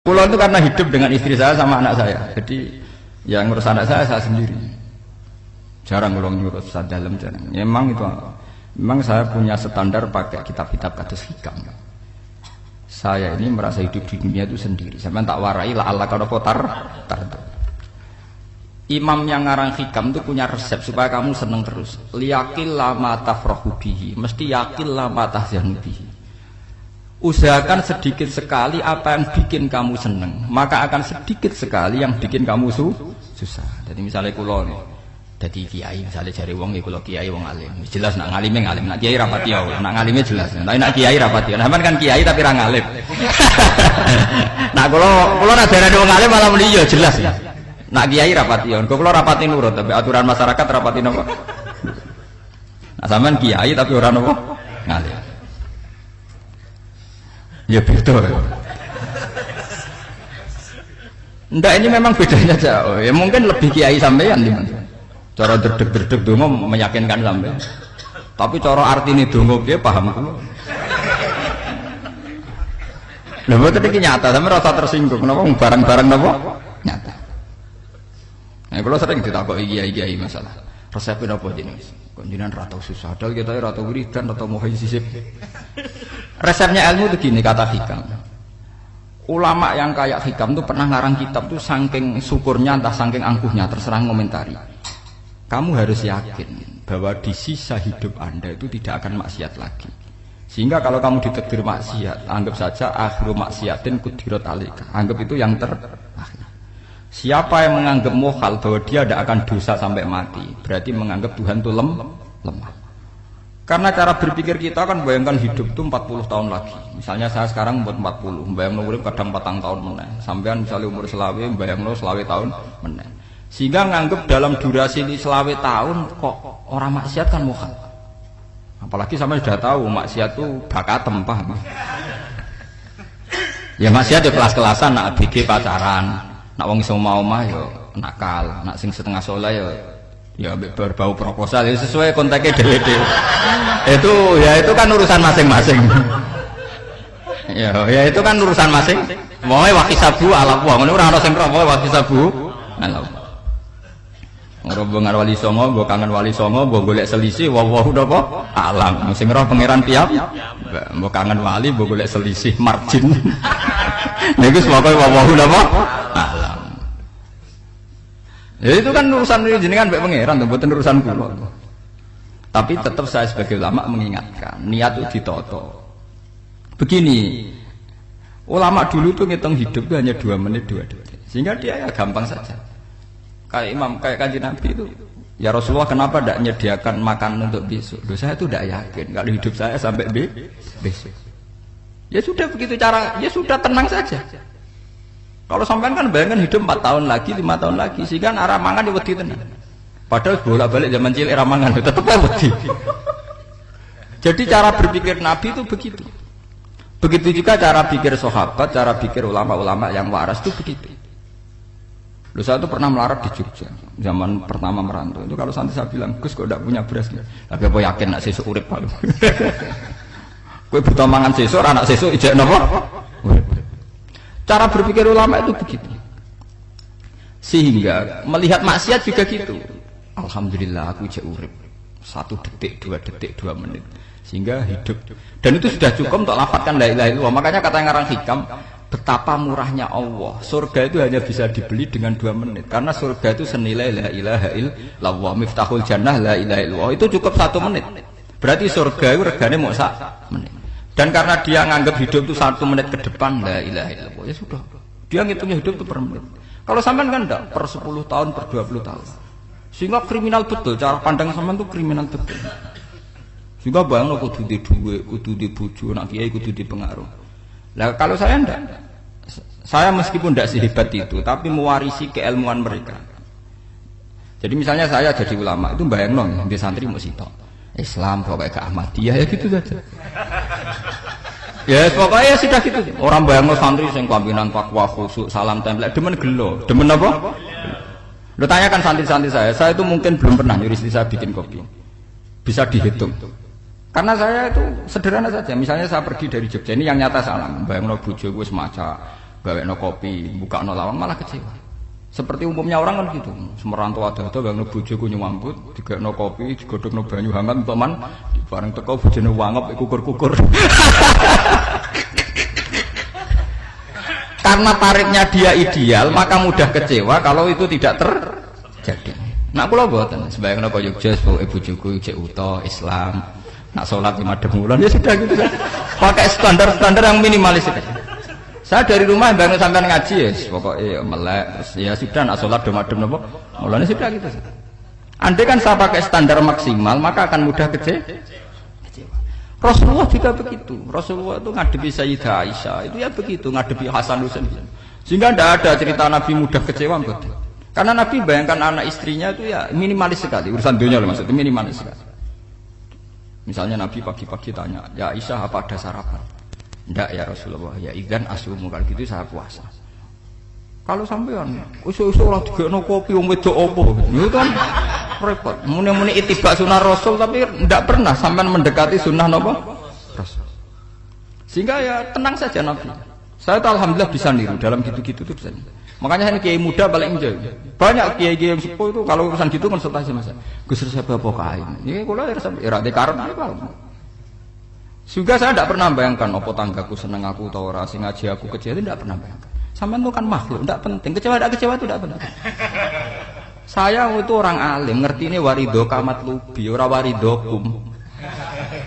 Pulau itu karena hidup dengan istri saya sama anak saya. Jadi yang ngurus anak saya sendiri. Jarang ngulung ngurus dalam jarang. Ya, memang saya punya standar pakai kitab-kitab kados hikam. Saya ini merasa hidup di dunia itu sendiri. Sampai tak warai lah Allah kalau potar. Imam yang ngarang hikam itu punya resep supaya kamu seneng terus. Liyakil lama tafrahu bihi, mesti yakil lama tahzanu bihi. Usahakan sedikit sekali apa yang bikin kamu seneng, maka akan sedikit sekali yang bikin kamu susah. Jadi misalnya kulo nih, jadi kiai misalnya cari wong, kulo kiai wong alim, jelas nak ngalimnya ngalim, nak kiai rapati ya, nak ngalimnya jelas. Tapi nak kiai rapati, nah kan kiai tapi orang ngalim. Nah kulo nak jadi wong alim malah beli jelas. Nak kiai rapati ya, kulo rapati nurut, tapi aturan masyarakat rapati nopo. Nah sampean kiai tapi orang nopo ngalim. Ya betul. Enggak, ini memang bedanya jauh. Ya mungkin lebih kiai sampean di mana. Cara derdek-derdek dongo meyakinkan sampean. Tapi cara artine dongo piye paham kulo. Lha mboten iki nyata, sampe rasa tersinggung napa barang-barang napa? Nyata. Nah, kalau sering ditakoki kiai-kiai masalah. Resepnya apa jenenge? Kok jenengan ra tau susah, padahal kita ra tau wiridan, ra tau muhayyiz. Resepnya ilmu itu gini, kata hikam. Ulama yang kayak hikam itu pernah ngarang kitab tuh saking syukurnya entah saking angkuhnya, terserah ngomentari. Kamu harus yakin bahwa di sisa hidup Anda itu tidak akan maksiat lagi. Sehingga kalau kamu ditakdir maksiat, anggap saja akhiru maksiatin kudirat alika. Anggap itu yang terakhir. Siapa yang menganggap mukhal bahwa dia tidak akan dosa sampai mati, berarti menganggap Tuhan itu lemah. Karena cara berpikir kita kan bayangkan hidup itu 40 tahun lagi. Misalnya saya sekarang buat 40, bayang urip kadang 4 tahun meneh. Sampean misalnya umur selawe, bayang selawe tahun meneh. Sehingga nganggep dalam durasi selawe tahun kok orang maksiat kan mukhal. Apalagi sampai sudah tahu maksiat itu bakatem, paham? Ya maksiat ya kelas-kelasan, nak BG pacaran, nak wong iso omah ya nakal, nak sing setengah soleh ya berbau proposal ya sesuai kontaknya DWD. Itu kan urusan masing-masing. ya itu kan urusan masing. Wae wakisabu ala wa ngono ora ana sing ora wae wakisabu ala. Rombongan wali songo, mbok kangen wali songo, mbok golek selisih wawahu napa alam. Sing roh pangeran piyam, mbok kangen wali, mbok golek selisih margin. Niku pokoke wawahu napa alam. Ya itu kan urusan jenengan mbek pangeran, mboten urusan kula. Tapi tetap saya sebagai ulama mengingatkan, niat itu ditoto. Begini, ulama dulu tuh ngitung hidup itu hanya 2 menit 2 detik. Sehingga dia ya gampang saja. Kayak imam, kayak kanjeng Nabi itu, ya Rasulullah kenapa tidak menyediakan makan untuk besok? Loh, saya itu tidak yakin kalau hidup saya sampai besok. Ya sudah begitu cara, ya sudah tenang saja. Kalau sampean kan bayangkan hidup 4 tahun lagi, 5 tahun lagi, sehingga arah mangan di wedi tenang. Padahal bolak-balik zaman cilik arah mangan tetap wedi. Jadi cara berpikir Nabi itu begitu. Begitu juga cara pikir sahabat, cara pikir ulama-ulama yang waras itu begitu. Loh, saya itu pernah melarat di Jogja zaman pertama merantau. Itu kalau santri saya bilang, Gus kok tidak punya beras ya? Tapi apa yakin nak sesuk urip Pak? Kowe buta mangan sesuk, anak sesuk ijek napa? Cara berpikir ulama itu begitu. Sehingga melihat maksiat juga gitu. Alhamdulillah aku ijek urip. 1 detik, 2 detik, 2 menit. Sehingga hidup. Dan itu sudah cukup untuk lafadzkan la ilaha illallah. Makanya kata yang ngarang hikam, betapa murahnya Allah. Surga itu hanya bisa dibeli dengan 2 menit. Karena surga itu senilai la ilaha illallah. Miftahul jannah la ilaha illallah. Itu cukup 1 menit. Berarti surga itu regane mau 1 menit. Dan karena dia nganggap hidup itu 1 menit ke depan la ilaha illallah, ya sudah. Dia ngitungnya hidup itu per menit. Kalau sampean kan enggak, per 10 tahun, per 20 tahun. Sehingga kriminal betul, cara pandang sampean itu kriminal betul. Sehingga bayangno kudu di duwe, kudu di bojo, nak kiai kudu di pengaruh. Lah kalau saya enggak. Saya meskipun tidak sehebat itu, tapi mewarisi keilmuan mereka. Jadi misalnya saya jadi ulama, itu bayangno di santri mau sitok. Islam pokoknya ke Ahmadiyah ya gitu saja. Ya pokoknya sudah gitu. Orang bayangno santri sing pampinan takwa khusyuk salam template demen gelo. Demen apa? Lo tanyakan santri-santri saya itu mungkin belum pernah nyuruh istri saya bikin kopi. Bisa dihitung. Karena saya itu sederhana saja. Misalnya saya pergi dari Jogja, ini yang nyata salam. Bayangno bojo gue semaca gawekno kopi, bukakno lawang malah kecewa. Seperti umumnya orang kan gitu. Semerantau ada bang bojoku nyuambut, digawekno kopi, digodhogno banyu hangat teman, bareng teko bojone wangep kukur-kukur. Karena tarifnya dia ideal, maka mudah kecewa kalau itu tidak terjadi. Nak kula mboten, sembayang napa Yogya pokoke bojoku cek uta Islam. Nak salat 5 wulan ya sudah gitu kan. Pakai standar-standar yang minimalis saja. Saya dari rumah bangun sampai ngaji ya, pokoknya melek, terus ya sudah nak sholat domadem nopo, mulanya sudah gitu. Andai kan saya pakai standar maksimal, maka akan mudah kecewa. Rasulullah juga begitu. Rasulullah itu ngadepi Sayyidah Aisyah, itu ya begitu, ngadepi Hasan Husain. Sehingga tidak ada cerita Nabi mudah kecewa, betul. Karena Nabi bayangkan anak istrinya itu ya minimalis sekali, urusan dunia loh maksudnya minimalis sekali. Misalnya Nabi pagi-pagi tanya, ya Aisyah apa ada sarapan? Enggak ya Rasulullah, ya idzan asumu, kalau gitu saya puasa. Kalau sampean usul-usul ora digekno kopi wong wedok apa? Itu kan repot. Muni-muni itibak sunnah Rasul tapi enggak pernah sampean mendekati sunnah napa? Rasul. Sehingga ya tenang saja Nabi. Saya tuh alhamdulillah bisa niru dalam gitu-gitu tuh bisa. Makanya saya kiai muda paling enjoy. Banyak kiai-kiai yang sepuh itu kalau urusan gitu konsultasi sama saya. Gus resep apa kae? Iki kula ora karep apa. Juga saya tidak pernah bayangkan apa tanggaku seneng aku atau ora sing ngaji aku kecewa, tidak pernah bayangkan. Sampean itu kan makhluk, tidak penting. Kecewa tidak kecewa itu tidak penting. Saya itu orang alim, ngerti ini warido kamat lubi, ora waridokum.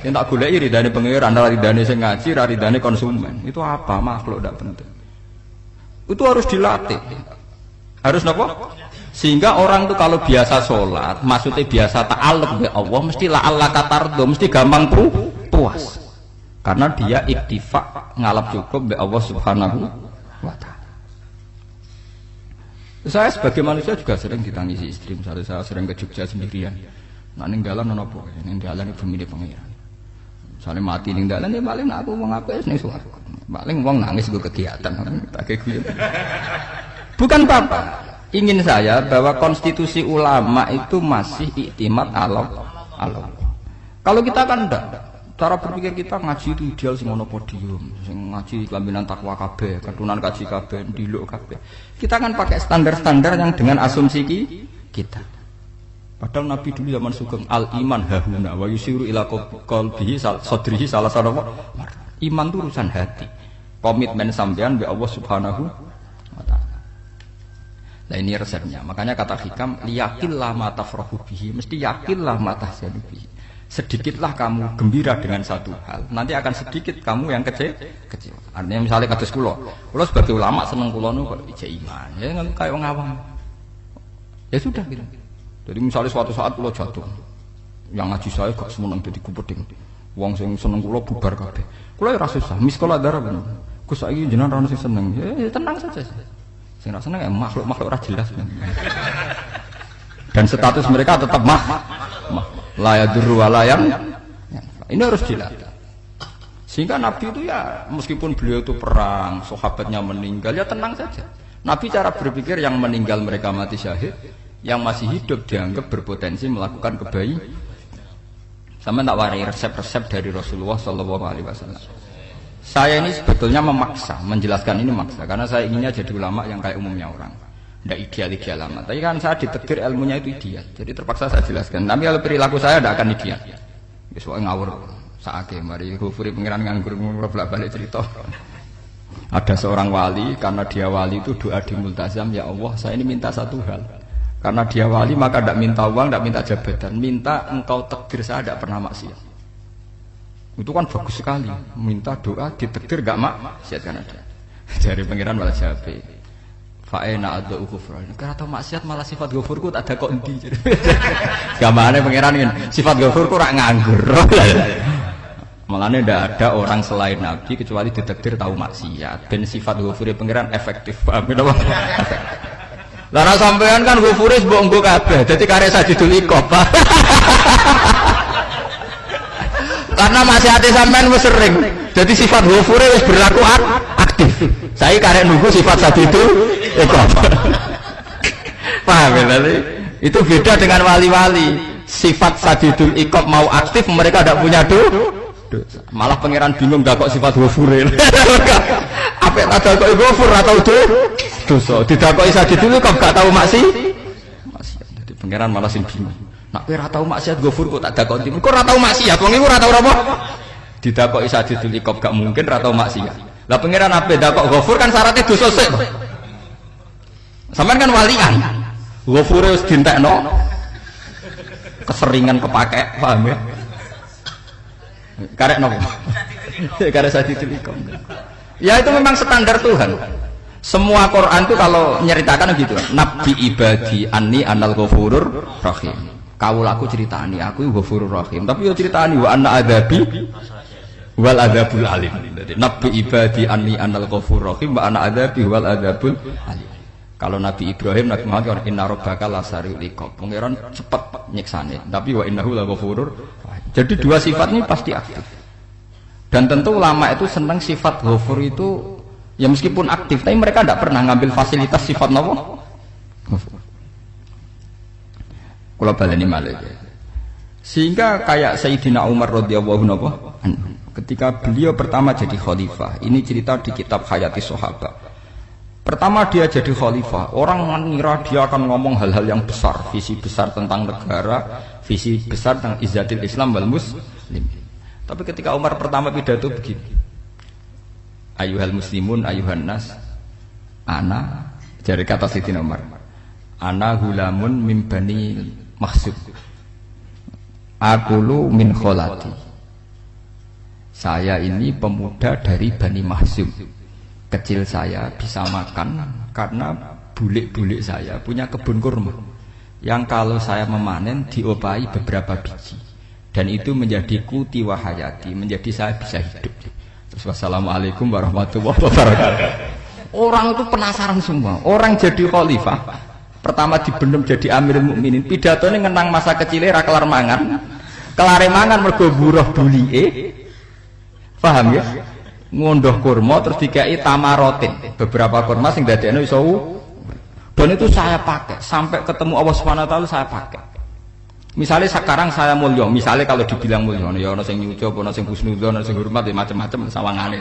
Yang tak goleki ridane pengiran, ridane sing ngaji, ridane konsumen. Itu apa makhluk tidak penting. Itu harus dilatih. Harus napa? Sehingga orang itu kalau biasa sholat, maksudnya biasa ta'alluq bi Allah, mesti la'alla katardo, mesti gampang puas. Karena dia iktifak ngalap cukup be Allah Subhanahu wa ta'ala. Saya sebagai manusia juga sering ditangisi istri. Misalnya saya sering ke Jogja sendirian. Nah ninggalan nopo, ninggalan itu milik pengiran. Misalnya mati ninggalan ya paling aku wong apik ning swarga. Paling wong nangis go kegiatan tak kayak gue. Bukan apa-apa. Ingin saya bahwa konstitusi ulama itu masih iktimat Allah. Kalau kita kan enggak. Cara berpikir kita ngaji itu ideal sing ono podium, sing ngaji lambinan takwa kabeh, ketunan kaji kabeh, ndiluk kabeh. Kita kan pakai standar-standar yang dengan asumsi kita. Padahal Nabi dulu zaman sugeng al iman hahuna wa yusiru ila qalbihi sadrihi salah satu iman itu urusan hati. Komitmen sampean be Allah Subhanahu wa taala. Nah ini resepnya. Makanya kata hikam liyaqillah ma tafrahu bihi, mesti yakinlah ma tahzanu bihi. Sedikitlah kamu gembira dengan satu hal, nanti akan sedikit kamu yang kecewa. Artinya misalnya kados kula sebagai ulama seneng kula nu kok ijek iman, ya kayak wong awam. Ya sudah gitu. Jadi misalnya suatu saat kula jatuh, yang ngaji saya gak semeneng dadi kupeding. Wong sing seneng kula bubar kabeh. Kula ya ora susah, miskola darah bener. Gus saiki jenengan ora sing seneng. Ya tenang saja. Sing ora seneng ya makhluk-makhluk ora jelas. Dan status mereka tetap la yadurru wa la yang ini harus dilatih. Sehingga Nabi itu ya meskipun beliau itu perang, sahabatnya meninggal ya tenang saja. Nabi cara berpikir yang meninggal mereka mati syahid, yang masih hidup dianggap berpotensi melakukan kebaikan. Sama tak warai resep-resep dari Rasulullah Shallallahu Alaihi Wasallam. Saya ini sebetulnya memaksa menjelaskan ini maksa karena saya inginnya jadi ulama yang kayak umumnya orang. Tidak ideal lama, tapi kan saya ditegur ilmunya itu ideal, jadi terpaksa saya jelaskan. Tapi kalau perilaku saya tidak akan ideal. Soalnya ngawur, saatnya mari Ghafuri pengiran nganggur bolak-balik cerita. Ada seorang wali, karena dia wali itu doa di multazam, ya Allah saya ini minta satu hal. Karena dia wali maka tidak minta uang, tidak minta jabatan, minta engkau takdir saya tidak pernah maksiat. Itu kan bagus sekali, minta doa ditakdir gak maksiat kan ada. Dari pengiran malah Syafi'i. Fa'ena adau kufran. Karena tahu maksiat malah sifat ghafurku tak ada kok endi. Gamane pangeran kan sifat ghafurku rak nganggur. Malahnya tidak ada orang selain Nabi kecuali ditakdir tahu maksiat. Dan sifat ghafure pangeran efektif. Paham napa? Lah sampean kan ghafure mbok nggo kabeh. Dadi karek sajidul iqab. Karena maksiate sampean wis sering. Jadi sifat ghafure wis berlaku aktif. Saya karek nunggu sifat sajidul iqab. Paham ya tadi? Itu beda dengan wali-wali. Sifat sajidul iqab mau aktif mereka tidak punya Malah pangeran bingung gak kok sifat ghafure. Apa ada kok ghafur atau dosa. Didakoki sajid dulu kok gak tahu maksiat. Jadi pangeran malah sing bingung. Nak kowe ora tau maksiat ghafur kok tak dakoki. Kok ora tau maksiat wong iku ora tau apa? Didakoki sajid dulu kok gak mungkin ora tau maksiat. Lah pangeran ape dakok ghafur kan syaratnya dosa sik. Sampeyan kan walian. Ghafure wis dientekno. Keseringan kepake, paham ya? Karek nopo? Karek sajid dulu. Ya itu memang standar Tuhan. Semua Quran itu kalau nyeritakan gitu. Nabi ibadi anni anal ghafurur rahim. Kawulaku ceritani aku ghafurur rahim. Tapi yo ceritani wa anna adzabi wal adzabul alim. Jadi Nabi ibadi anni anal ghafurur rahim wa anna adzabi wal adzabul alim. Kalau Nabi Ibrahim, Nabi Muhammad inna rabbaka lasariul iqab. Pangeran cepat nyiksane. Tapi wa innahu laghafurur rahim. Jadi dua sifat ini pasti aktif. Dan tentu ulama itu senang sifat ghafur itu ya meskipun aktif, tapi mereka tidak pernah ngambil fasilitas sifat apa? Ghafur. Kula baleni malih. Sehingga kayak Sayyidina Umar radhiyallahu anhu ketika beliau pertama jadi khalifah, ini cerita di kitab Hayati Sahabat. Pertama dia jadi khalifah, orang mengira dia akan ngomong hal-hal yang besar, visi besar tentang negara, visi besar tentang izzatil Islam wal muslim. Tapi ketika Umar pertama pidato begini, ayuhal muslimun ayuhan nas, ana, dari kata Sayyidina Umar, ana gulamun min bani Mahsub, akulu min kholati. Saya ini pemuda dari Bani Mahsub. Kecil saya bisa makan karena bulik-bulik saya punya kebun kurma yang kalau saya memanen diopahi beberapa biji dan itu menjadi kuti wahayati, menjadi saya bisa hidup. Terus wassalamualaikum warahmatullahi wabarakatuh. Orang itu penasaran semua. Orang jadi khalifah pertama dibendem jadi Amirul Mukminin, pidatonya ngenang masa kecilnya ra kelar mangan, kelare mangan mergo buruh bulike. Paham ya? Ngondoh kurma terus dikai tamarotin, beberapa kurma sing dadekno iso. Dan itu saya pakai sampai ketemu Allah Subhanahu wa taala saya pakai. Misalnya sekarang saya mulya, misalnya kalau dibilang mulya ya ana sing nyucup, ana sing husnudzon, ana sing hormat ya macam-macam sawangane.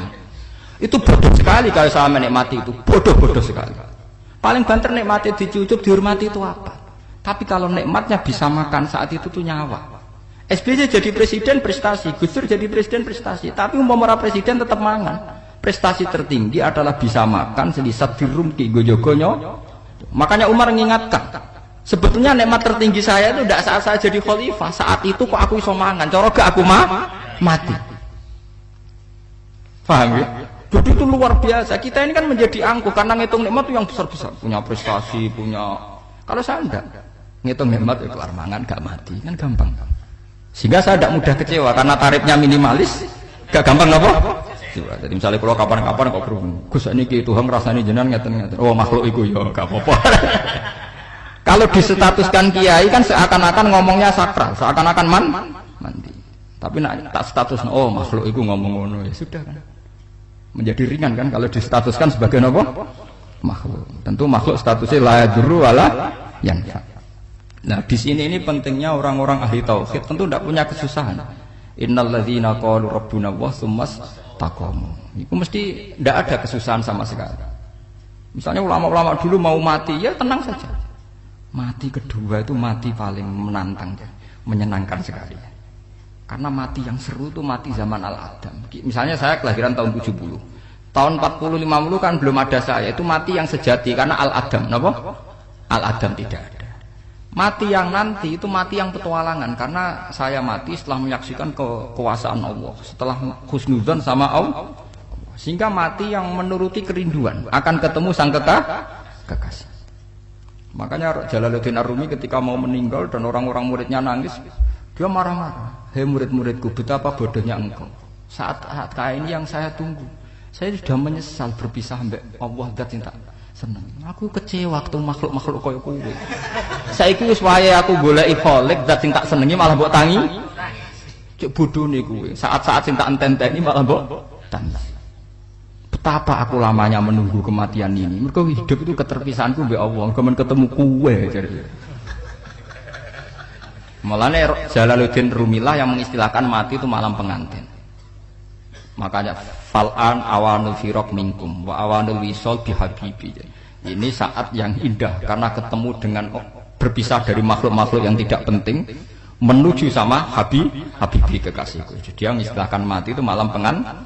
Itu bodoh sekali kalau saya menikmati itu, bodoh sekali. Paling banter nikmati dicucup, dihormati itu apa? Tapi kalau nikmatnya bisa makan saat itu tuh nyawa. SBY jadi presiden prestasi, Gus Dur jadi presiden prestasi, tapi umpama presiden tetap mangan. Prestasi tertinggi adalah bisa makan selisat dirumki gojo-gonyo. Makanya Umar mengingatkan, sebetulnya nikmat tertinggi saya itu tidak saat saya jadi khalifah, saat itu kok aku iso mangan, cara gak aku mati. Paham ya? Jadi itu luar biasa. Kita ini kan menjadi angkuh karena ngitung nikmat itu yang besar-besar, punya prestasi, punya. Kalau saya enggak, ngitung nikmat itu kelar mangan gak mati, kan gampang. Sehingga saya tidak mudah kecewa karena tarifnya minimalis, gak gampang apa? Jadi misalnya kalau kapan-kapan kok berhubung, Gus ini Tuhan rasanya jenengan ngeten-ngeten. Oh makhluk itu ya gak apa-apa. Kalau disetatuskan kiai kan seakan-akan ngomongnya sakral, seakan-akan mandi. Tapi nak tak status, oh makhluk itu ngomong ngono ya sudah kan. Menjadi ringan kan kalau distatuskan sebagai apa? Makhluk. Tentu makhluk statusnya la yadurru wala yanfa. Nah di sini ini pentingnya orang-orang ahli tauhid tentu tidak punya kesusahan. Innalladzina qalu rabbuna Allah tsummas taqamu. Itu mesti tidak ada kesusahan sama sekali. Misalnya ulama-ulama dulu mau mati ya tenang saja. Mati kedua itu mati paling menantang, menyenangkan sekali. Karena mati yang seru itu mati zaman Al-Adam. Misalnya saya kelahiran tahun 70. Tahun 40-50 kan belum ada saya. Itu mati yang sejati karena Al-Adam. Kenapa? Al-Adam tidak ada. Mati yang nanti itu mati yang petualangan karena saya mati setelah menyaksikan kekuasaan Allah, setelah husnudzon sama Allah, sehingga mati yang menuruti kerinduan akan ketemu sang kekasih. Makanya Jalaluddin Ar-Rumi ketika mau meninggal dan orang-orang muridnya nangis, dia marah-marah. Hei murid-muridku, betapa bodohnya engkau. Saat kayak ini yang saya tunggu, saya sudah menyesal berpisah mbak Allah dat cinta. Seneng. Aku kecewa waktu makhluk-makhluk koyo kowe. Saiki wis wayahe aku goleki kholik zat sing tak senengi malah mbok tangi. Cek bodhone kowe. Saat-saat sing tak enteni malah mbok tantang. Betapa aku lamanya menunggu kematian ini. Mergo hidup itu keterpisahanku mbek Allah, kemen ketemu kowe jare. Mulane Jalaluddin Rumilah yang mengistilahkan mati itu malam pengantin. Makanya fal'an awanul firaq minkum wa awanul wisol bihabibi. Ini saat yang indah karena ketemu dengan berpisah dari makhluk-makhluk yang tidak penting menuju sama habibi kekasihku. Jadi yang istilahkan mati itu malam penganten.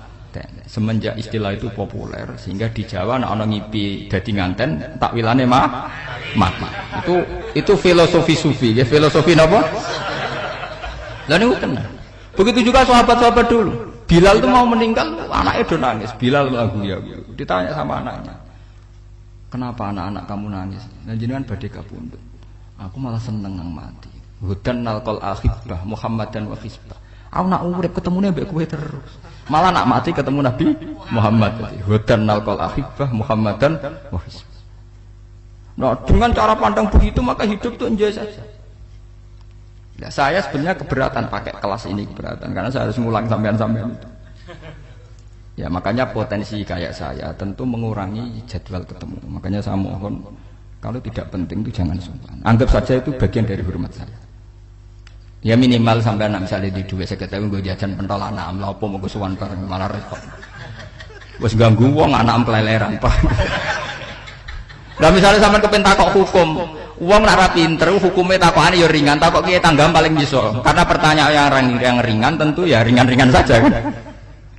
Semenjak istilah itu populer sehingga di Jawa ana ngipi dadi nganten takwilane mati. Itu filosofi sufi, ya filosofi napa? Lah niku tenan. Begitu juga sahabat-sahabat dulu. Bilal itu mau meninggal, anaknya udah nangis. Bilal lagu ya. Ditanya sama anaknya, kenapa anak-anak kamu nangis? Nah jenengan badhe kapundhut. Aku malah seneng nang mati. Hudan nalqal akhibah Muhammadan wa hisbah. Aku nak urip ketemune mbek kowe terus. Malah nak mati ketemu Nabi Muhammad. Hudan nalqal akhibah Muhammadan wa hisbah. Nah, dengan cara pandang begitu maka hidup itu enjoy saja. Ya, saya sebenarnya keberatan pakai kelas ini, keberatan karena saya harus ngulang sampean-sampean itu. Ya makanya potensi kayak saya tentu mengurangi jadwal ketemu. Makanya saya mohon kalau tidak penting itu jangan sungkan. Anggap saja itu bagian dari hormat saya. Ya minimal sampean misalnya di duwe 50.000 nggo jajan pentol anak lha opo mengko suwan bareng malah repot. Wis ganggu wong anak keleleran, Pak. Lah misalnya sampean kepen takok hukum, wong nek ora pinter hukume takokane ya ringan, takok kiye tanggam paling iso. Karena pertanyaan yang ringan tentu ya ringan-ringan saja kan.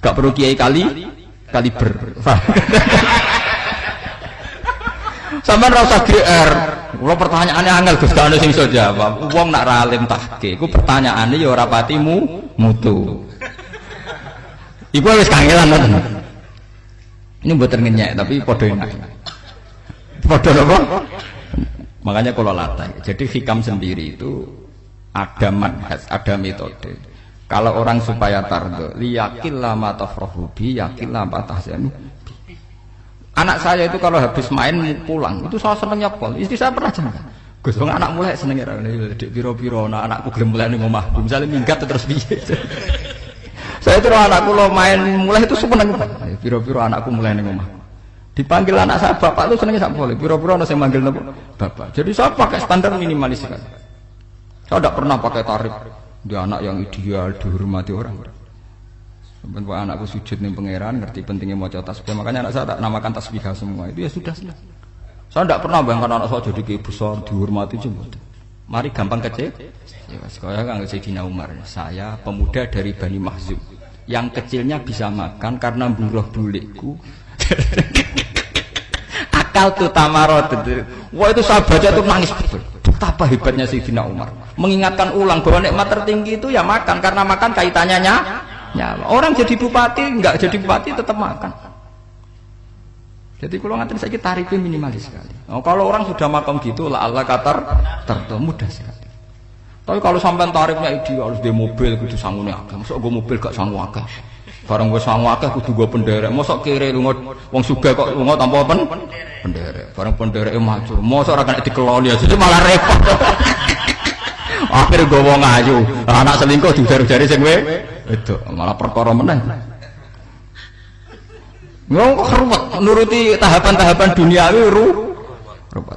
Gak perlu kiai kaliber. Sampeyan ora usah GR. Kula pertanyaane angel Gus gak ono sing iso jawab. Wong nek ra alim tahke, iku pertanyaane ya ora pati mutu. Iku wis kangelan to. Ini mboten ngenyek tapi padha enak. Padha apa? Makanya kalau latih. Jadi hikam sendiri itu ada manhaj, ada metode. Kalau orang supaya tardo, liyakil lama tafrohubi, yakil lama tahzanu. Anak saya itu kalau habis main pulang, itu saya senengnya pol. Istri saya pernah jangan. Gus, anak mulai senengnya dek piro-piro, anakku gelem mulai ning omahku. Misalnya minggat terus piye. Saya itu anakku lo main mulai itu seneng. Piro-piro anakku mulai ning omahku. Dipanggil anak saya bapak itu senengnya sak boleh. Piro-piro ana sing manggil bapak. Jadi saya pakai standar minimalis sekali. Saya tidak pernah pakai tarif. Dia anak yang ideal dihormati orang. Sampai anakku sujud ning pangeran, ngerti pentingnya maca tasbih. Makanya anak saya tak namakan tasbih semua. Itu ya sudah selesai. Saya tidak pernah bayangkan anak saya jadi kiai besar dihormati cuma. Mari gampang kecil. Ya sekolah kan Sayyidina Umar. Saya pemuda dari Bani Mahzum. Yang kecilnya bisa makan karena buruh bulikku. Akal tuh tamarot. Wah itu saya baca tuh nangis betul. Betapa hebatnya Sayyidina Umar. Mengingatkan ulang bahwa nikmat tertinggi itu ya makan karena makan kaitannya nyawa. Orang jadi bupati enggak jadi bupati tetap makan. Jadi kalau ngatain saya tarifnya minimalis sekali. Oh, kalau orang sudah makan gitu lah Allah katar mudah sekali. Tapi kalau sampai tarifnya ideal harus di mobil gitu sangune akeh. Mosok gue mobil gak sangu akeh. Barang gue sangu akeh kudu gue penderek. Mosok kere lunga wong sugih kok lunga tanpa penderek. Barang pendereke maju. Mosok ora kena dikeloni ya jadi malah repot. Akhir gue wong ayu. Anak selingkuh diujar-ujari sing itu malah perkara meneh. Ngomong ruwet nuruti tahapan-tahapan duniawi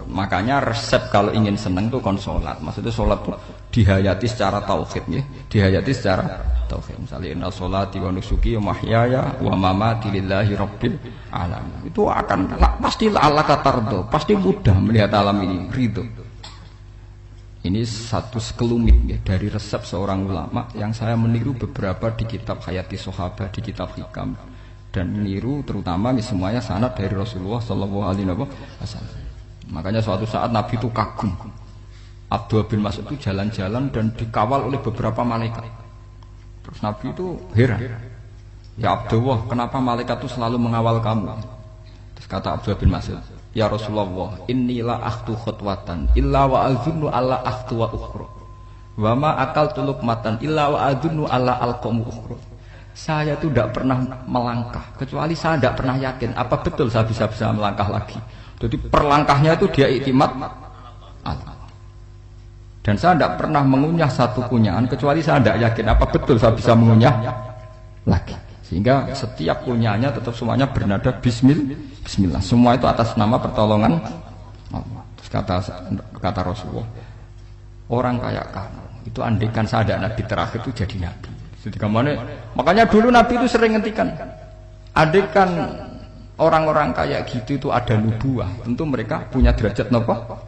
Makanya resep kalau ingin seneng tuh kon sholat. Maksudnya sholat tuh dihayati secara tauhid ya. Dihayati secara tauhid. Misalnya inna sholati wa nusuki wa mahyaya wa mamati lillahi rabbil alamin. Itu akan pasti Allah katardo, pasti mudah melihat alam ini ridho. Ini satu sekelumit ya, dari resep seorang ulama yang saya meniru beberapa di kitab Hayati Sahabat, di kitab Hikam, dan meniru terutama semuanya sanad dari Rasulullah Shallallahu Alaihi Wasallam. Makanya suatu saat Nabi itu kagum. Abdullah bin Mas'ud itu jalan-jalan dan dikawal oleh beberapa malaikat. Terus Nabi itu heran. Ya Abdullah, kenapa malaikat itu selalu mengawal kamu? Terus kata Abdullah bin Mas'ud, ya Rasulullah, inilah akhtu khutwatan illa wa azunnu alla akhtu wa ukhra. Wa ma akaltu luqmatan illa wa azunnu alla alqamu ukhra. Saya itu tidak pernah melangkah kecuali saya tidak pernah yakin apa betul saya bisa melangkah lagi. Jadi perlangkahnya itu dia iktimat Allah. Dan saya tidak pernah mengunyah satu kunyahan kecuali saya tidak yakin apa betul saya bisa mengunyah lagi. Sehingga setiap kunyahannya tetap semuanya bernada Bismillah. Semua itu atas nama pertolongan Allah. Terus kata Rasulullah, orang kayak kamu itu andaikan saya ada nabi terakhir itu jadi nabi. Jadi kemana? Makanya dulu Nabi itu sering ngendikan, adekan orang-orang kayak gitu itu ada nubuah, tentu mereka punya derajat napa?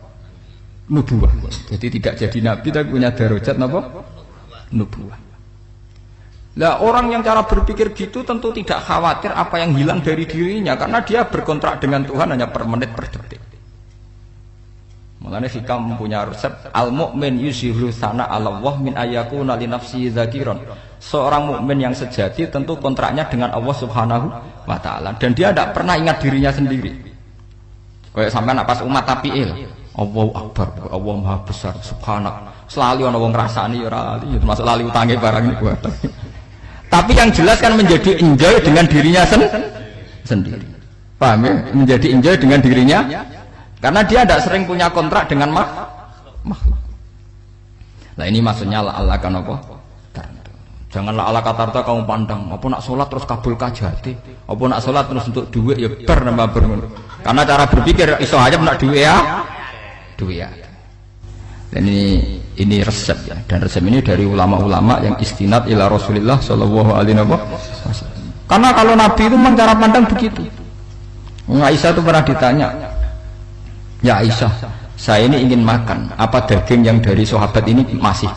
Nubuah. Jadi tidak jadi Nabi tapi punya derajat napa? Nubuah. Lah orang yang cara berpikir gitu tentu tidak khawatir apa yang hilang dari dirinya karena dia berkontrak dengan Tuhan hanya per menit per detik. Mulane hikam punya resep al-mu'min yusiru sana Allah min ayakuna li nafsi dzakiran. Seorang mukmin yang sejati tentu kontraknya dengan Allah Subhanahu wa taala dan dia tidak pernah ingat dirinya sendiri. Kayak sampean pas umat tapiil, Allahu Akbar, Allah Maha Besar, subhanak. Selalu ana wong ngrasani ora lali, termasuk lali utange barang niku. Tapi yang jelas kan menjadi enjoy dengan dirinya sendiri. Paham ya? Menjadi enjoy dengan dirinya karena dia tidak sering punya kontrak dengan makhluk. Nah ini maksudnya Allah kan apa? Janganlah ala katarta kamu pandang, apa nak sholat terus kabul kajati, apa nak sholat terus untuk duit ya bernama bermun. Karena cara berpikir iso aja nak duit ya. Dan ini resep ya, dan resep ini dari ulama-ulama yang istinad ila Rasulullah Shallallahu Alaihi Wasallam. Karena kalau Nabi itu memang cara pandang begitu. Aisyah itu pernah ditanya, ya Aisyah, saya ini ingin makan, apa daging yang dari sahabat ini masih?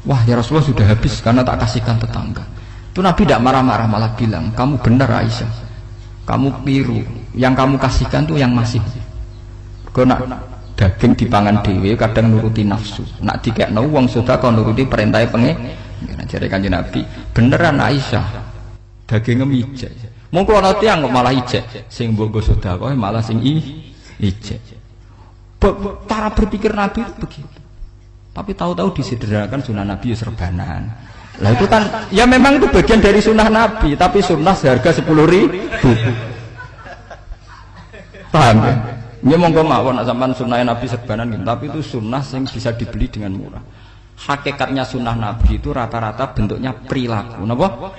Wah ya Rasulullah sudah habis karena tak kasihkan tetangga. Itu Nabi tidak marah-marah malah bilang, kamu benar Aisyah, kamu keliru, yang kamu kasihkan tuh yang masih. Kau nak daging dipangan dewe kadang nuruti nafsu, nak dikekno wong sedekah nuruti perintah pengen. Jare Kanjeng Nabi, beneran Aisyah, dagingnya mijek. Mongko ana tiyang kok malah ijek, sing mbok sedekah malah sing ijek. Cara berpikir Nabi itu begitu. Tapi tahu-tahu disederhanakan sunnah Nabi serbanan. Lah itu kan ya memang itu bagian dari sunnah Nabi, tapi sunnah seharga 10.000. Paham ya? Ini monggo mawon sampean sunnah Nabi serbanan gitu, tapi itu sunnah yang bisa dibeli dengan murah. Hakikatnya sunnah Nabi itu rata-rata bentuknya perilaku. Napa?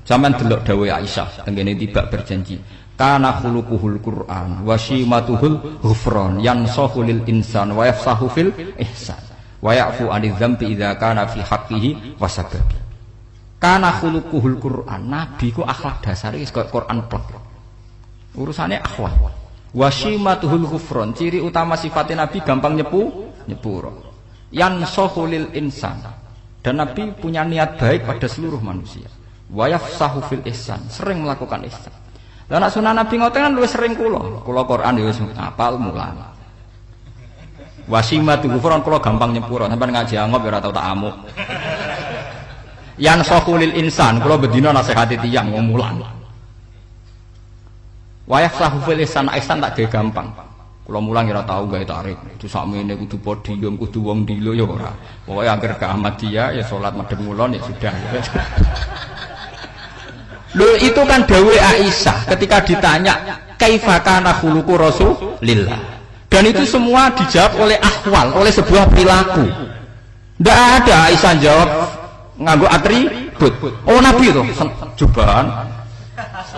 Zaman delok dawuh Aisyah tengene tiba berjanji. Kana khuluquhul Qur'an wa shimatuhul ghufran yansahu lil insan wa yafsahu fil ihsan. Wa ya'fu 'anil dzambi idza kana fi haqqihi wa sababi. Kana khuluquhul Qur'an, Nabi ku akhlak dasare wis kaya Quran plek. Urusane akhlak. Wa shimatuhul ghufran, ciri utama sifatnya Nabi gampang nyepuro. Yansahu lil insan. Dan Nabi punya niat baik pada seluruh manusia. Wa yafsahu fil ihsan, sering melakukan ihsan. Lah nek sunah Nabi ngoten kan luwih sering kula Quran ya wis apal mulang. Wasimatu ghufran kula gampang nyepuro, sampean ngaji angop ya ora tau tak amuk. Yan saqulil insan kula bedina nasihati tiyang wong mulang. Wayah sahu fil ihsan tak gawe gampang. Kula mulang ya ora tau gawe tarik. Itu sakmene kudu podium, kudu wong dilo ya ora. Pokoke anggere ke Ahmadiyah ya salat madhep ngulon ya sudah. Loh itu kan dawuh Aisyah ketika ditanya kaifa kana khuluqu Rasulillah. Dan itu semua dijawab oleh ahwal, oleh sebuah perilaku. Tidak ada Aisyah jawab nganggo atribut. Oh Nabi itu jubahan,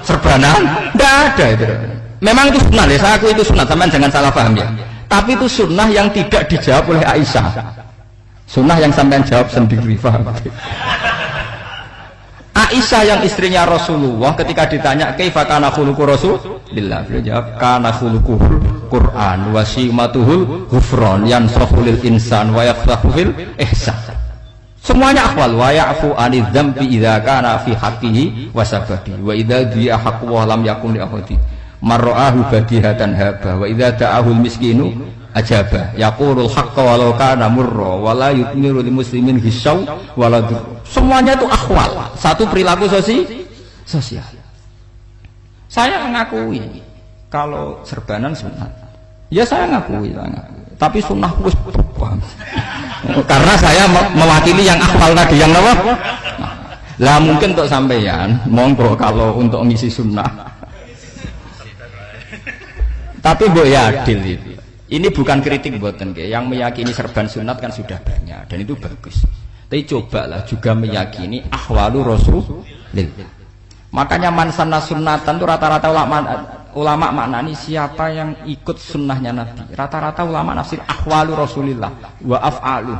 serbanan, tidak ada itu. Memang itu sunnah ya, saya aku itu sunnah, teman jangan salah paham ya. Tapi itu sunnah yang tidak dijawab oleh Aisyah. Sunnah yang sampean jawab sendiri, paham? Aisyah yang istrinya Rasulullah ketika ditanya kaifa kana khuluqu Rasulillah, beliau jawab kana khuluquhul Qur'an wa simatuhul ghufran yansahu lil insan wa yafsahu fil ihsan. Semuanya akhwal wa ya'fu 'anil dzambi idza kana fi haqqihi wa sababi wa idza di'a haqqu wa lam yakun li ahadi marra'ahu badihatan haba wa idza da'ahul miskinu ajaba yaqulul haqqa walau kana murra wa la yutmiru lil muslimin hisaw wala dur. Semuanya itu akhwal, satu perilaku sosial. Saya mengakui kalau serbanan sunat, ya saya ngakui. Tapi sunnah wis paham. Karena saya mewakili yang akhwal tadi, yang apa? Lah mungkin untuk sampeyan, monggo kalau untuk ngisi sunnah. Tapi mbok ya adil itu. Ini bukan kritik buatan yang meyakini serban sunat kan sudah banyak dan itu bagus. Tapi cobalah juga meyakini ahwalu Rasulillah. Makanya mansana sunnatan itu rata-rata ulama maknani siapa yang ikut sunnahnya Nabi. Rata-rata ulama nafsir ahwalu Rasulillah wa af'alu.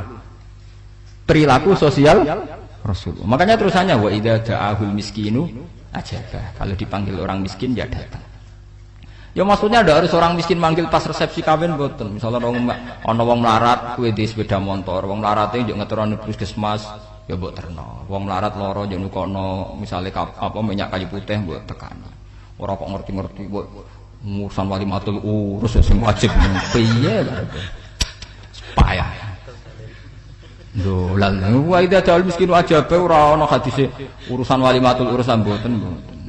Perilaku sosial Rasulullah. Makanya terusannya wa idza da'ahul miskinu ajabah. Kalau dipanggil orang miskin ya datang. Ya maksudnya ada harus orang miskin manggil pas resepsi kawin mboten. Misalnya ana wong melarat kuwi di sepeda motor, wong melarate yo ngeterone puskesmas ya mbok terno. Wong melarat lara yo nukono misale minyak kayu putih mbok tekani. Ora kok ngerti-ngerti mbok urusan walimatul urus sing wajib piye lho. Payah. Lho lan wa idza dal miskin wajib ora ana hadise urusan walimatul urusan mboten.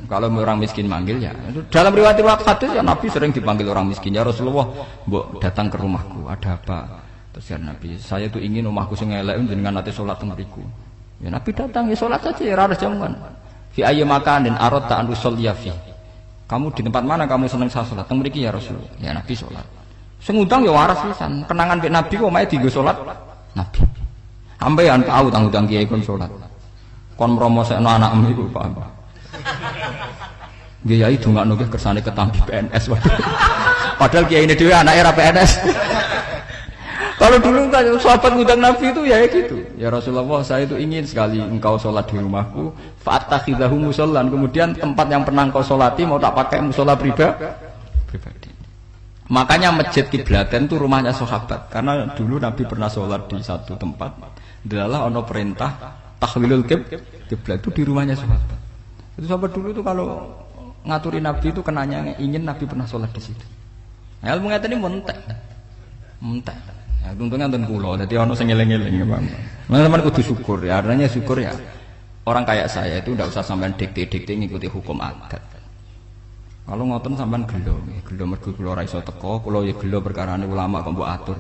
Kalau orang miskin manggil ya dalam riwayat hadis ya Nabi sering dipanggil orang miskin ya Rasulullah mbok datang ke rumahku ada apa terus ya Nabi saya tuh ingin rumahku sing elek jenengan nate salat teng mriku ya Nabi datang ya salat saja ya ora jaman fi ayyi makanin aradta an tusalliya fi kamu di tempat mana kamu seneng salat teng mriki ya Rasulullah ya Nabi salat sing ngundang ya waras pisan kenangan mek Nabi kok mae dienggo salat Nabi ampean tahu tanggung kiai kon salat kon mromosekno anakmu iku paham Kiai dongakno nggih kersane ketampi PNS. Padahal kiai ini dhewe anake ra PNS. Kalau dulu kan sahabat ngundang Nabi itu ya gitu. Ya Rasulullah, saya itu ingin sekali engkau sholat di rumahku. Fa'attakhidhahu musallan. Kemudian tempat yang pernah engkau sholati mau tak pakai mushola pribadi. Makanya masjid Kiblaten itu rumahnya sahabat. Karena dulu Nabi pernah sholat di satu tempat. Adalah ono perintah tahlilul kiblat itu di rumahnya sahabat. Itu sahabat dulu itu kalau ngaturi Nabi itu kenanya ingin Nabi pernah sholat di situ. Nah, ilmu ngeten ini mentek. Ya, untungnya enten kula, dadi ana sing eling-eling ya, Bang. Teman-teman kudu syukur ya, artinya syukur ya. Orang kayak saya itu ndak usah sampean dikte-dikte ngikuti hukum adat. Kalau ngoten sampean gelo mergo kula ora iso teko, kula ya gelo perkarane ulama kok mbok atur.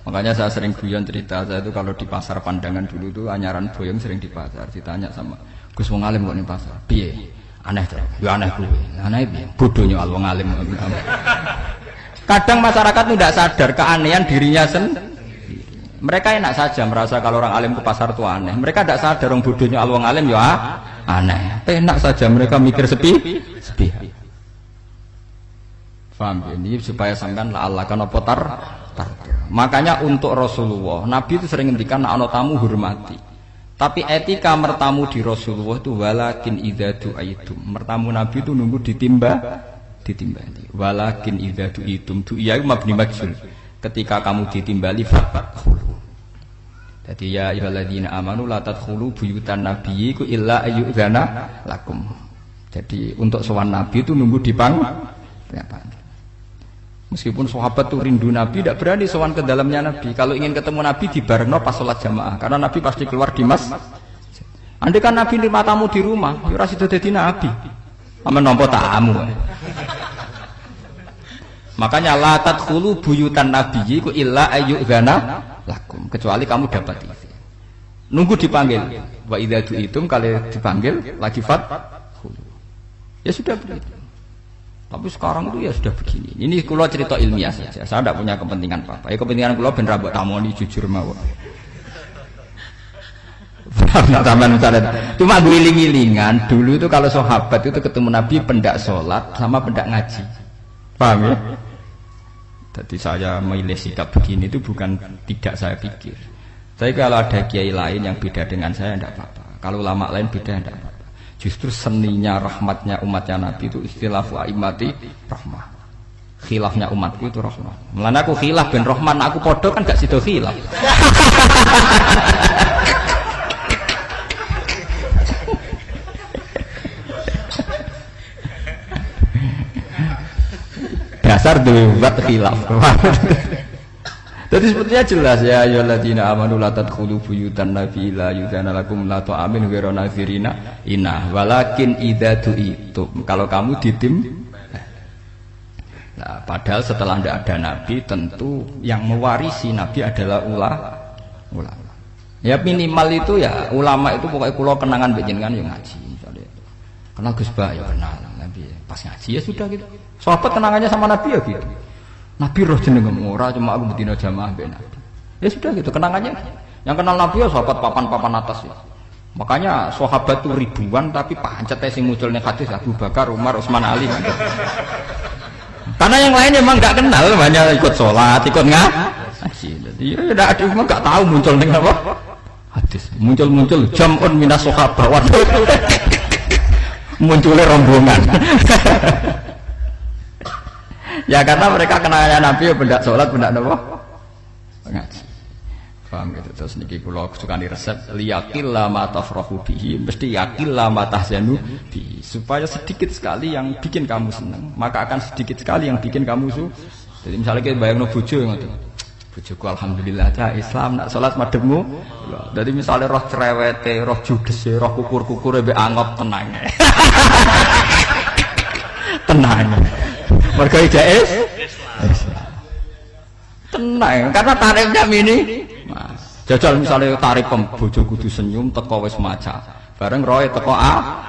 Makanya saya sering guyon cerita saya itu kalau di pasar Pandangan dulu itu anyaran boyong sering di pasar ditanya sama Gus wong alim kok ning pasar piye aneh to ya aneh kuwi aneh piye bodohnya wong alim kadang masyarakat itu tidak sadar keanehan dirinya sendiri mereka enak saja merasa kalau orang alim ke pasar itu aneh mereka tidak sadar orang bodohnya wong alim ya aneh enak saja mereka mikir sepi paham ini supaya sampean Allah kan apa tar. Makanya untuk Rasulullah Nabi itu sering ngendikan ana tamu hormati. Tapi etika mertamu di Rasulullah itu walakin idza du'aitum. Mertamu Nabi itu nunggu ditimbali. Walakin idza du'itum du'iya mabni majhul. Ketika kamu ditimbali fadkhulu. Jadi ya ayyuhalladzina amanu la tadkhulu buyutan nabiyyi illa ayyudzana lakum. Jadi untuk sowan Nabi itu nunggu dipanggil. Meskipun sahabat tuh rindu Nabi, tidak berani sowan ke dalamnya Nabi. Kalau ingin ketemu Nabi dibarengno pas sholat jamaah, karena Nabi pasti keluar di masjid. Andai kan Nabi nerima tamu di rumah, ya ora sida dadi Nabi. Amen nampa tamu. Makanya la tadkhulu buyutan nabiyyi ku illa ayyudzana lakum, kecuali kamu dapat izin. Nunggu dipanggil. Wa idza du'itum kalau dipanggil lagi fadkhulu. Ya sudah begitu. Tapi sekarang itu ya sudah begini. Ini kula cerita ilmiah saja. Saya tidak punya kepentingan apa-apa. Ya kepentingan kula ben ra mbok tamoni jujur mawon. Cuma guling-gilingan dulu itu kalau sahabat itu ketemu Nabi pendak sholat sama pendak ngaji. Paham ya? Jadi saya memilih sikap begini itu bukan tidak saya pikir. Saya kalau ada kiai lain yang beda dengan saya tidak apa-apa. Kalau ulama lain beda tidak apa-apa. Justru seninya rahmatnya umatnya Nabi itu istilafu aimati rahmah. Khilafnya umatku itu rahmah. Mulane aku khilaf ben rahman aku podo kan gak sido khilaf. Dasar debat khilaf. Jadi sepertinya jelas ya ayyuhalladzina amanu la tadkhulu buyutan nabi la yudzana lakum la ta'amin ghairu nazirina inna walakin idza du'itum. Kalau kamu nah, padahal setelah tidak ada nabi tentu yang mewarisi nabi adalah ulama. Ya minimal itu ya ulama itu pokoknya kula kenangan jenengan yang ngaji misalnya. Kenal Gus Ba ya kenal nabi pas ngaji ya sudah gitu. Sahabat kenangannya sama nabi ya gitu. Nabi roh jenengmu ora cuma aku betina jamaah mbek Nabi. Ya sudah gitu kenangannya. Yang kenal Nabi ya sahabat papan-papan atas ya. Makanya sahabat itu ribuan tapi pancete sing muncul ning hadis Abu Bakar, Umar, Utsman, Ali. Karena yang lain memang enggak kenal, hanya ikut sholat, ikut ngaji. Jadi Iya, ndak ada mah gak tahu muncul ning apa? Hadis. Muncul jam'un minas sahabah. Waduh. Munculnya rombongan. Ya karena mereka kenalnya Nabi ya benda sholat, benda apa? Ngaji. Paham gitu. Terus niki kula sukani resep liyaqilla ma tafrahu bihi, mesti yaqilla ma tahzanu bihi. Supaya sedikit sekali yang bikin kamu senang, maka akan sedikit sekali yang bikin kamu Jadi misalnya kita bayangno bojo ngoten. Bojoku alhamdulillah cah Islam nak salat madhepmu. Jadi misalnya roh cerewete, roh judese, roh kukur-kukure mbek angop tenang. Tenang. Mergo ijazah Islam. Tenang, karena tarifnya mini. Jajal misalnya tarif bojo kudu senyum teko wis maca. Bareng roe teko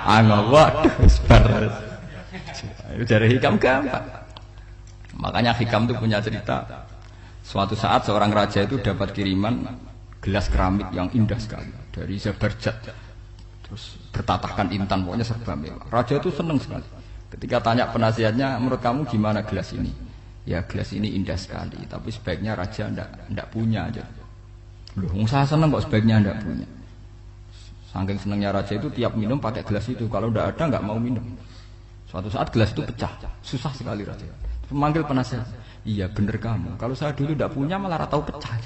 angop. Waduh wis bar. Dari hikam gampang. Makanya hikam itu punya cerita. Suatu saat seorang raja itu dapat kiriman gelas keramik yang indah sekali dari Zabarjat. Terus bertatahkan intan, pokoknya serba mewah. Raja itu senang sekali. Ketika tanya penasihatnya, menurut kamu gimana gelas ini? Ya gelas ini indah sekali, tapi sebaiknya raja ndak punya aja. Loh, saya senang kok sebaiknya ndak punya. Saking senangnya raja itu tiap minum pakai gelas itu. Kalau ndak ada nggak mau minum. Suatu saat gelas itu pecah, susah sekali raja. Memanggil penasihat. Iya bener kamu. Kalau saya dulu tidak punya malah tahu pecah.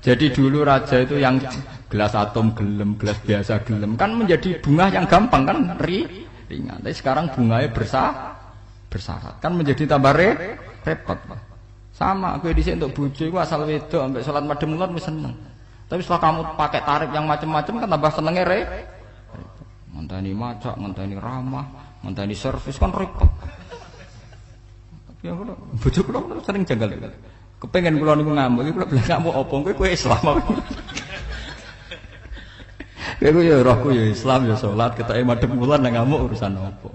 Jadi dulu raja itu yang gelas atom gelem, gelas biasa gelem kan menjadi bunga yang gampang kan ringan. Tapi sekarang bunganya bersyarat kan menjadi tambah repot. Sama aku di sini untuk bojo itu asal wedok sampai sholat madhep mulat wis seneng. Tapi setelah kamu pakai tarif yang macam-macam kan tambah senengnya ngenteni macak, ngenteni ramah, ngenteni servis kan repot. Ya kula bojo kula sering janggal. Kepengen kula niku ngamuk, kula bilang ngamuk apa kowe Islam apa. Kowe ya rohku ya Islam ya salat, ketoke madhep mulan nang ngamuk urusan apa.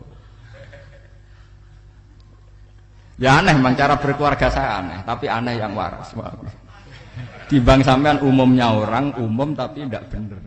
Ya aneh memang cara berkeluarga saya aneh, tapi aneh yang waras. Timbang sampean umumnya orang umum tapi tidak bener.